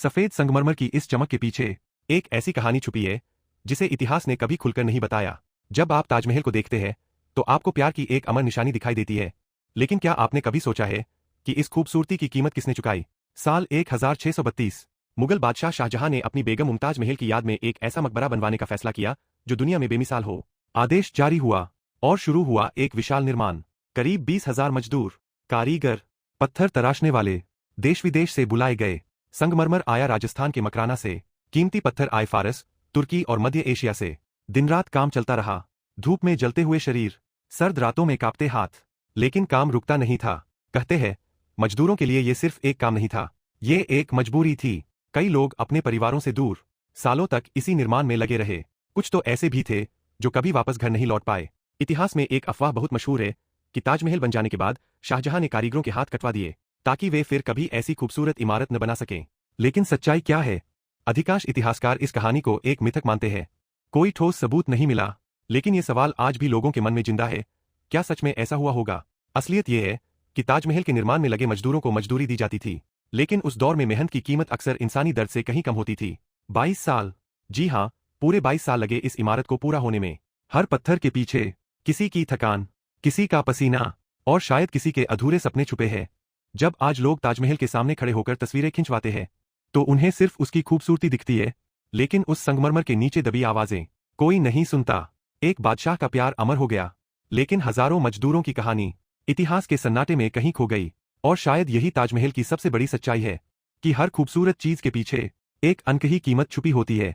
सफेद संगमरमर की इस चमक के पीछे एक ऐसी कहानी छुपी है जिसे इतिहास ने कभी खुलकर नहीं बताया। जब आप ताजमहल को देखते हैं तो आपको प्यार की एक अमर निशानी दिखाई देती है, लेकिन क्या आपने कभी सोचा है कि इस खूबसूरती की कीमत किसने चुकाई? साल 1632 मुगल बादशाह शाहजहां ने अपनी बेगम मुमताज महल की याद में एक ऐसा मकबरा बनवाने का फैसला किया जो दुनिया में बेमिसाल हो। आदेश जारी हुआ और शुरू हुआ एक विशाल निर्माण। करीब 20,000 मजदूर, कारीगर, पत्थर तराशने वाले देश विदेश से बुलाए गए। संगमरमर आया राजस्थान के मकराना से, कीमती पत्थर आए फारस, तुर्की और मध्य एशिया से। दिन रात काम चलता रहा, धूप में जलते हुए शरीर, सर्द रातों में कांपते हाथ, लेकिन काम रुकता नहीं था। कहते हैं मजदूरों के लिए ये सिर्फ एक काम नहीं था, ये एक मजबूरी थी। कई लोग अपने परिवारों से दूर सालों तक इसी निर्माण में लगे रहे। कुछ तो ऐसे भी थे जो कभी वापस घर नहीं लौट पाए। इतिहास में एक अफवाह बहुत मशहूर है कि ताजमहल बन जाने के बाद शाहजहां ने कारीगरों के हाथ कटवा दिए ताकि वे फिर कभी ऐसी खूबसूरत इमारत न बना सकें। लेकिन सच्चाई क्या है? अधिकांश इतिहासकार इस कहानी को एक मिथक मानते हैं। कोई ठोस सबूत नहीं मिला, लेकिन ये सवाल आज भी लोगों के मन में जिंदा है। क्या सच में ऐसा हुआ होगा? असलियत यह है कि ताजमहल के निर्माण में लगे मजदूरों को मजदूरी दी जाती थी, लेकिन उस दौर में मेहनत की कीमत अक्सर इंसानी दर्द से कहीं कम होती थी। 22 साल, जी हां, पूरे 22 साल लगे इस इमारत को पूरा होने में। हर पत्थर के पीछे किसी की थकान, किसी का पसीना और शायद किसी के अधूरे सपने छुपे हैं। जब आज लोग ताजमहल के सामने खड़े होकर तस्वीरें खिंचवाते हैं तो उन्हें सिर्फ उसकी खूबसूरती दिखती है, लेकिन उस संगमरमर के नीचे दबी आवाजें कोई नहीं सुनता। एक बादशाह का प्यार अमर हो गया, लेकिन हजारों मजदूरों की कहानी इतिहास के सन्नाटे में कहीं खो गई। और शायद यही ताजमहल की सबसे बड़ी सच्चाई है कि हर खूबसूरत चीज के पीछे एक अनकही कीमत छुपी होती है।